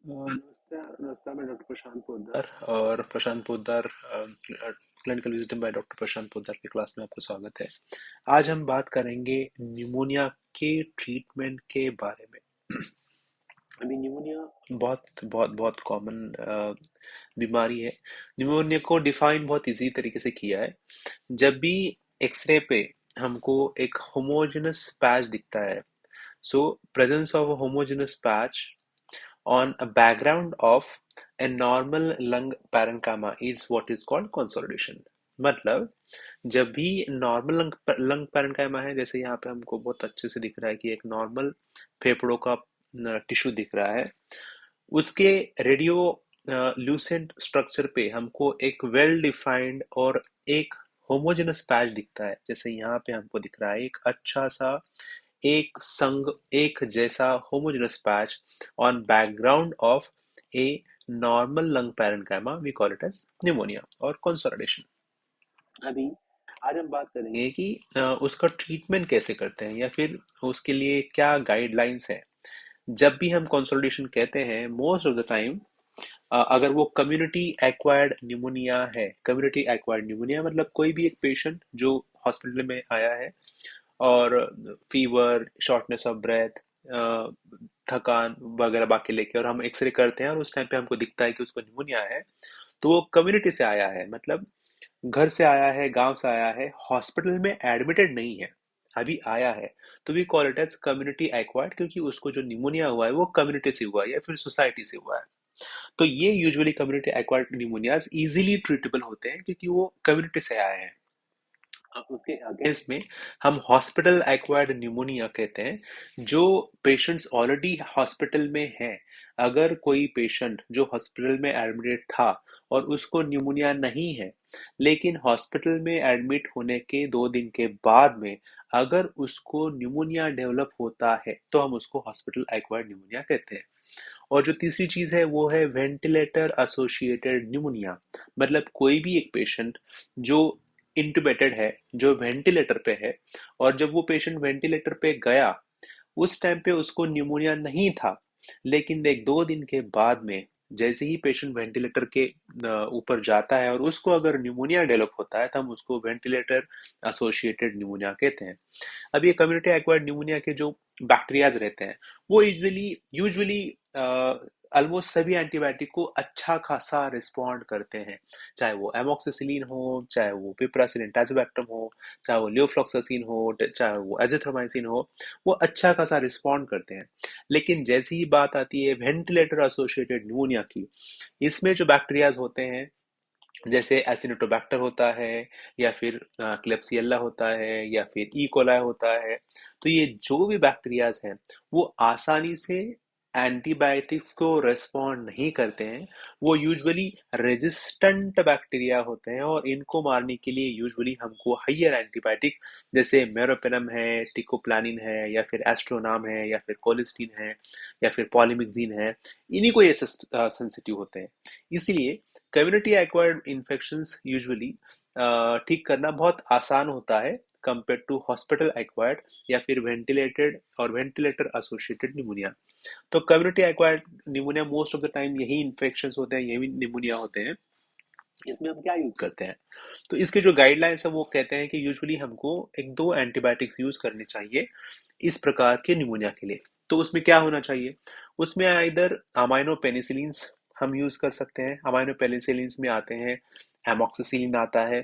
नमस्कार नमस्कार, मैं डॉक्टर प्रशांत पोद्दार और Prashant Poddar clinical wisdom by doctor Prashant Poddar की क्लास में आपका स्वागत है। आज हम बात करेंगे निमोनिया के ट्रीटमेंट के बारे में। अभी निमोनिया बहुत बहुत बहुत कॉमन बीमारी है। निमोनिया को डिफाइन बहुत इजी तरीके से किया है। जब भी एक्सरे पे हमको एक होमोजेनस पैच दिखता है, so presence of a homogeneous patch on a background of a normal lung parenchyma is what is called consolidation। मतलब जब भी नॉर्मल लंग पैरेंकाइमा है, जैसे यहाँ पे हमको बहुत अच्छे से दिख रहा है कि एक नॉर्मल फेफड़ों का टिश्यू दिख रहा है, उसके रेडियो ल्यूसेंट स्ट्रक्चर पे हमको एक वेल डिफाइंड और एक होमोजेनस पैच दिखता है। जैसे यहाँ पे हमको दिख रहा है एक अच्छा सा एक संग एक जैसा homogeneous patch on background of a normal lung parenchyma, we call it as pneumonia और कंसोलिडेशन। अभी आज हम बात करेंगे कि उसका ट्रीटमेंट कैसे करते हैं या फिर उसके लिए क्या गाइडलाइंस है। जब भी हम कंसोलिडेशन कहते हैं, मोस्ट ऑफ द टाइम अगर वो कम्युनिटी एक्वायर्ड निमोनिया है, कम्युनिटी एक्वायर्ड निमोनिया मतलब कोई भी एक पेशेंट जो हॉस्पिटल में आया है और फीवर, शॉर्टनेस ऑफ ब्रेथ, थकान वगैरह बाकी लेके, और हम एक्सरे करते हैं और उस टाइम पे हमको दिखता है कि उसको निमोनिया है, तो वो कम्युनिटी से आया है, मतलब घर से आया है, गांव से आया है, हॉस्पिटल में एडमिटेड नहीं है, अभी आया है। तो we call it as community acquired, क्योंकि उसको जो निमोनिया हुआ है वो कम्युनिटी से हुआ है या फिर सोसाइटी से हुआ है। तो ये usually community acquired pneumonias easily treatable होते हैं क्योंकि वो कम्युनिटी से आए हैं। उसके अगेंस्ट में हम हॉस्पिटल एक्वायर्ड न्यूमोनिया कहते हैं, जो पेशेंट्स ऑलरेडी हॉस्पिटल में हैं। अगर कोई पेशेंट जो हॉस्पिटल में एडमिटेड था और उसको न्यूमोनिया नहीं है, लेकिन हॉस्पिटल में एडमिट होने के 2 दिन के बाद में अगर उसको न्यूमोनिया डेवलप होता है, तो हम उसको हॉस्पिटल एक्वायर्ड न्यूमोनिया कहते हैं। और जो तीसरी चीज है वो है वेंटिलेटर एसोसिएटेड न्यूमोनिया। मतलब कोई भी एक पेशेंट जो इंटुबेटेड है, जो वेंटिलेटर पे है, और जब वो पेशेंट वेंटिलेटर पे गया, उस टाइम पे उसको न्यूमोनिया नहीं था, लेकिन एक 2 दिन के बाद में जैसे ही पेशेंट वेंटिलेटर के ऊपर जाता है और उसको अगर न्यूमोनिया डेवलप होता है, तो हम उसको वेंटिलेटर एसोसिएटेड न्यूमोनिया कहते हैं। अब ये कम्युनिटी एक्वायर्ड न्यूमोनिया के जो बैक्टीरियाज रहते हैं, वो यूजुअली यूजुअली ऑलमोस्ट सभी एंटीबायोटिक को अच्छा खासा रिस्पॉन्ड करते हैं। चाहे वो एमोक्सिसिलिन हो, चाहे वो पिप्रासिलिन टैज़ोबैक्टम हो, चाहे वो लियोफ्लॉक्सासिन हो, चाहे वो एजिथ्रोमाइसिन हो, वो अच्छा खासा रिस्पॉन्ड करते हैं। लेकिन जैसी ही बात आती है वेंटिलेटर एसोसिएटेड न्यूमोनिया की, इसमें जो बैक्टीरियाज होते हैं, जैसे एसिनोटोबैक्टर होता है, या फिर क्लेब्सियल्ला होता है, या फिर ई कोलाई होता है, तो ये जो भी बैक्टीरियाज हैं, वो आसानी से एंटीबायोटिक्स को रेस्पॉन्ड नहीं करते हैं। वो यूजुअली रेजिस्टेंट बैक्टीरिया होते हैं और इनको मारने के लिए यूजुअली हमको हाइयर एंटीबायोटिक, जैसे मेरोपेनम है, टिकोप्लानिन है, या फिर एस्ट्रोनाम है, या फिर कोलिस्टीन है, या फिर पॉलीमिक्सिन है, इन्हीं को ये सेंसिटिव होते हैं। इसलिए कम्युनिटी एक्वायर्ड इन्फेक्शंस यूजुअली ठीक करना बहुत आसान होता है कंपेयर टू हॉस्पिटल एक्वायर्ड या फिर वेंटिलेटेड और वेंटिलेटर एसोसिएटेड निमोनिया। तो community acquired pneumonia most of the time यही इन्फेक्शंस होते हैं, यही निमोनिया होते हैं। इसमें हम क्या यूज करते हैं, तो इसके जो गाइडलाइंस है वो कहते हैं कि यूजुअली हमको एक दो एंटीबायोटिक्स यूज करने चाहिए इस प्रकार के निमोनिया के लिए। तो उसमें क्या होना चाहिए, उसमें इधर अमाइनो पेनिसिलिन्स हम यूज कर सकते हैं। अमाइनो पेनिसिलिन्स में आते हैं, एमोक्सिसिलिन आता है,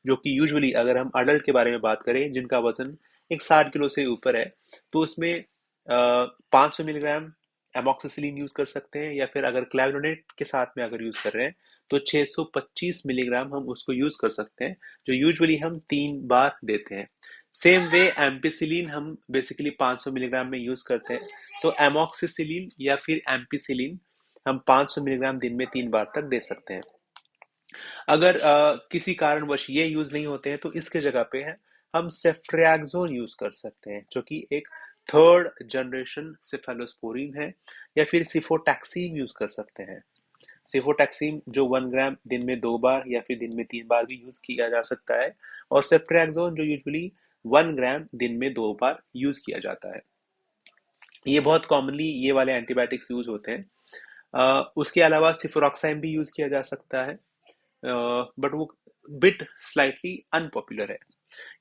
जो कि यूजुअली अगर हम अडल्ट के बारे में बात करें जिनका वजन एक 60 किलो से ऊपर है, तो उसमें 500 मिलीग्राम एमोक्सिसिलिन यूज कर सकते हैं, या फिर अगर क्लेविनोनेट के साथ में अगर यूज कर रहे हैं तो 625 मिलीग्राम हम उसको यूज कर सकते हैं, जो यूजुअली हम 3 बार देते हैं। सेम वे एम्पिसिलिन हम बेसिकली 500 मिलीग्राम में यूज करते हैं। तो एमोक्सिसिलिन या फिर एम्पिसिलिन हम 500 मिलीग्राम दिन में 3 बार तक दे सकते हैं। अगर किसी कारणवश ये यूज नहीं होते हैं, तो इसके जगह पे है हम सेफ्ट्रियाक्सोन यूज कर सकते हैं, जो कि एक थर्ड जनरेशन सिफेलोस्पोरिन है, या फिर सिफोटैक्सिन यूज कर सकते हैं। सिफोटैक्सिन जो 1 ग्राम दिन में 2 बार या फिर दिन में 3 बार भी यूज किया जा सकता है, और सेफ्ट्रियाक्सोन जो यूजुअली 1 ग्राम दिन में 2 बार यूज किया जाता है। ये बहुत कॉमनली ये वाले एंटीबायोटिक्स यूज होते हैं। उसके अलावा सिफोरॉक्साइन भी यूज किया जा सकता है, बट वो बिट स्लाइटली अनपॉपुलर है।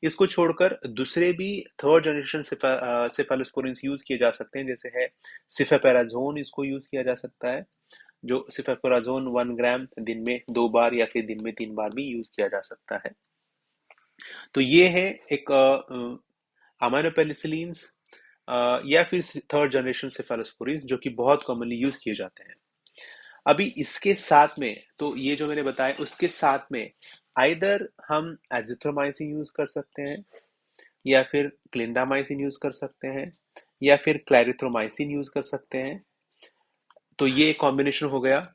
इसको छोड़कर दूसरे भी थर्ड जनरेशन सेफेलोस्पोरिन्स यूज किए जा सकते हैं, जैसे है सिफेपेराजोन, इसको यूज किया जा सकता है, जो सिफेपेराजोन 1 ग्राम दिन में 2 बार या फिर दिन में 3 बार भी यूज किया जा सकता है। तो ये है एक अमाइनोपेनिसिलिन्स या फिर थर्ड जनरेशन सेफेलोस्पोरिन्स जो कि बहुत कॉमनली यूज किए जाते हैं। अभी इसके साथ में, तो ये जो मैंने बताया उसके साथ में आइदर हम एजिथ्रोमाइसिन यूज कर सकते हैं, या फिर क्लिंडामाइसिन यूज कर सकते हैं, या फिर क्लैरिथ्रोमाइसिन यूज कर सकते हैं। तो ये कॉम्बिनेशन हो गया।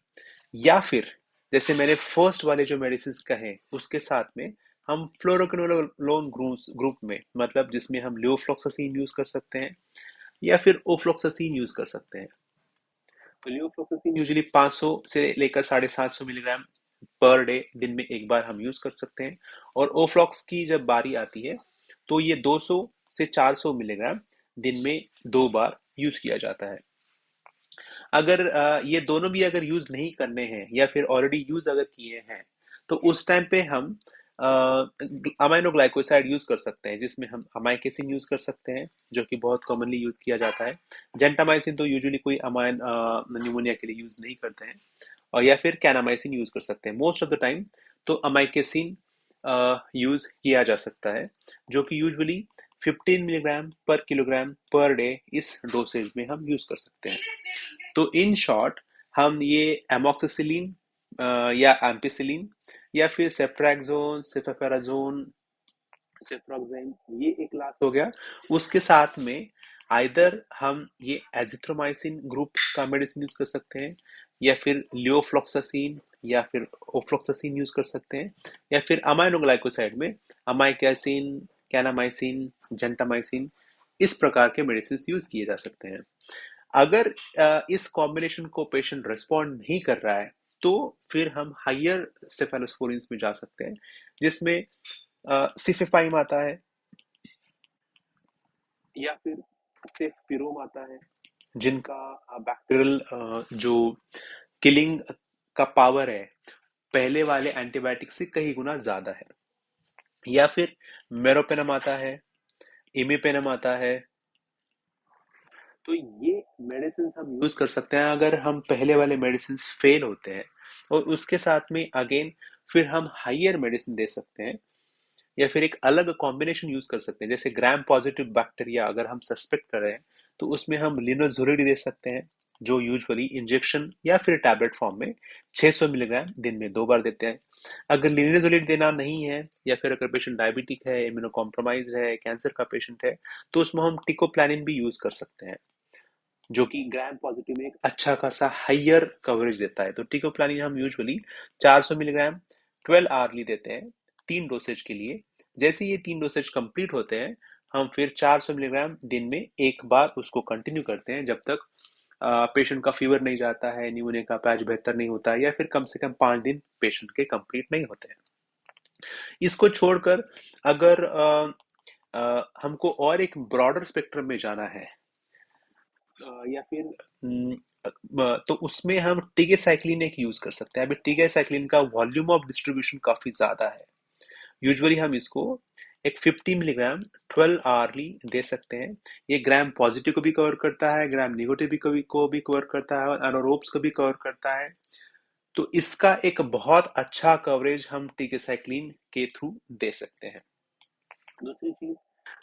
या फिर जैसे मैंने फर्स्ट वाले जो मेडिसिन कहे उसके साथ में हम फ्लोरोक्विनोलोन ग्रुप में, मतलब जिसमें हम लियोफ्लॉक्सासिन यूज कर सकते हैं या फिर ओफ्लॉक्सासिन यूज कर सकते हैं। तो लियोफ्लॉक्सासिन यूजुअली 500 से लेकर 750 मिलीग्राम पर डे दिन में एक बार हम यूज कर सकते हैं, और ओफ्लॉक्स की जब बारी आती है तो ये 200 से 400 मिलीग्राम दिन में 2 बार यूज किया जाता है। अगर ये दोनों भी अगर यूज नहीं करने हैं या फिर ऑलरेडी यूज अगर किए हैं, तो उस टाइम पे हम अमाइनो ग्लाइकोसाइड यूज कर सकते हैं, जिसमें हम अमाइकेसिन यूज कर सकते हैं जो कि बहुत कॉमनली यूज किया जाता है। जेंटामाइसिन तो यूजुअली कोई अमाइन निमोनिया के लिए यूज नहीं करते हैं, और या फिर कैनामाइसिन यूज कर सकते हैं। मोस्ट ऑफ द टाइम तो अमाइकेसिन यूज किया जा सकता है, जो कि यूजुअली 15 मिलीग्राम पर किलोग्राम पर डे इस डोसेज में हम यूज कर सकते हैं। तो इन शॉर्ट हम ये एमोक्सिसिलिन या एम्पिसिलिन या फिर सेफ्ट्रैक्सोन, सेफेपेराजोन, सेफ्रॉक्साइन, ये एक क्लास हो गया। उसके साथ में आइदर हम ये एजिथ्रोमाइसिन ग्रुप का मेडिसिन यूज कर सकते हैं, या फिर लियोफ्लॉक्सासिन या फिर ओफ्लॉक्सासिन यूज कर सकते हैं, या फिर अमाइनोग्लाइकोसाइड में अमाइकैसिन, कैनामाइसिन, जेंटामाइसिन, इस प्रकार के मेडिसिन यूज किए जा सकते हैं। अगर इस कॉम्बिनेशन को पेशेंट रिस्पॉन्ड नहीं कर रहा है, तो फिर हम हायर सेफेलोस्पोरिन्स में जा सकते हैं, जिसमें सिफिफाइम आता है या फिर सेफपिरोम आता है, जिनका बैक्टीरियल जो किलिंग का पावर है पहले वाले एंटीबायोटिक से कई गुना ज्यादा है। या फिर मेरोपेनम आता है, इमिपेनम आता है। तो ये मेडिसिन हम यूज कर सकते हैं अगर हम पहले वाले मेडिसिन फेल होते हैं, और उसके साथ में अगेन फिर हम हायर मेडिसिन दे सकते हैं, या फिर एक अलग कॉम्बिनेशन यूज कर सकते हैं। जैसे ग्राम पॉजिटिव बैक्टीरिया अगर हम सस्पेक्ट कर रहे हैं, तो उसमें हम लिनोजुलिड दे सकते हैं, जो यूजुअली इंजेक्शन या फिर टैबलेट फॉर्म में 600 मिलीग्राम दिन में 2 बार देते हैं। अगर लिनोजुलिड देना नहीं है, या फिर अगर पेशेंट डायबिटिक है, इम्यूनो कॉम्प्रोमाइज है, कैंसर का पेशेंट है, तो उसमें हम टिकोप्लानिन भी यूज कर सकते हैं, जो कि ग्राम पॉजिटिव में एक अच्छा खासा हाइयर कवरेज देता है। तो टिकोप्लानिन हम यूजुअली 400 मिलीग्राम 12 आवरली देते हैं, 3 डोसेज के लिए। जैसे ये 3 डोसेज कंप्लीट होते हैं, हम फिर 400 मिलीग्राम दिन में एक बार उसको कंटिन्यू करते हैं, जब तक पेशेंट का फीवर नहीं जाता है, निमोनिया का पैच बेहतर नहीं होता है, या फिर कम से कम 5 दिन पेशेंट के कंप्लीट नहीं होते हैं। इसको छोड़कर अगर हमको और एक ब्रॉडर स्पेक्ट्रम में जाना है, या फिर तो उसमें हम टिगेसाइक्लिन एक यूज कर सकते हैं। अभी टिगेसाइक्लिन का वॉल्यूम ऑफ डिस्ट्रीब्यूशन काफी ज्यादा है। यूजुअली हम इसको एक 50 मिलीग्राम 12 आवरली दे सकते हैं। ये ग्राम पॉजिटिव को भी कवर करता है, ग्राम निगेटिव को भी कवर करता है, और एनारोब्स को भी कवर करता है। तो इसका एक बहुत अच्छा कवरेज हम टिगेसाइक्लिन के थ्रू दे सकते हैं। दूसरी चीज,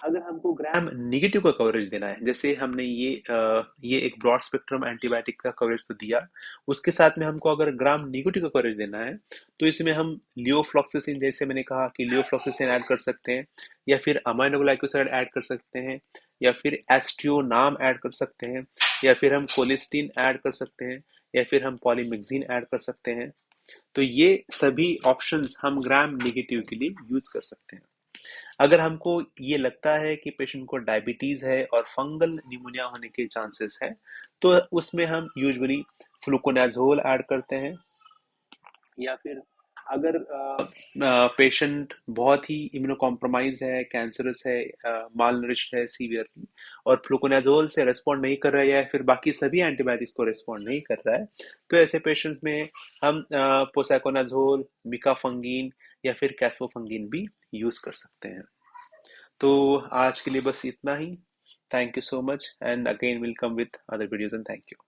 अगर हमको ग्राम निगेटिव का कवरेज देना है, जैसे हमने ये एक ब्रॉड स्पेक्ट्रम एंटीबायोटिक का कवरेज तो दिया, उसके साथ में हमको अगर ग्राम निगेटिव का कवरेज देना है, तो इसमें हम लियोफ्लॉक्सासिन, जैसे मैंने कहा कि लियोफ्लॉक्सासिन ऐड कर सकते हैं, या फिर अमाइनोग्लाइकोसाइड ऐड कर सकते हैं, या फिर एस्ट्रियोनाम ऐड कर सकते हैं, या फिर हम कोलिस्टीन ऐड कर सकते हैं, या फिर हम पॉलीमेग्जीन ऐड कर सकते हैं। तो ये सभी ऑप्शंस हम ग्राम निगेटिव के लिए यूज कर सकते हैं। अगर हमको ये लगता है कि पेशेंट को डायबिटीज है और फंगल निमोनिया होने के चांसेस है, तो उसमें हम यूजुअली फ्लूकोनाजोल ऐड करते हैं, या फिर अगर पेशेंट बहुत ही इम्यूनो कॉम्प्रोमाइज्ड है, कैंसरस है, माल नरिश्ड है सीवियरली, और फ्लुकोनाजोल से रेस्पॉन्ड नहीं कर रहा है, या फिर बाकी सभी एंटीबायोटिक्स को रेस्पॉन्ड नहीं कर रहा है, तो ऐसे पेशेंट्स में हम पोसाकोनाजोल, मिकाफंगीन या फिर कैसोफंगीन भी यूज कर सकते हैं। तो आज के लिए बस इतना ही। Thank you so much, and again will come with other videos, and thank you.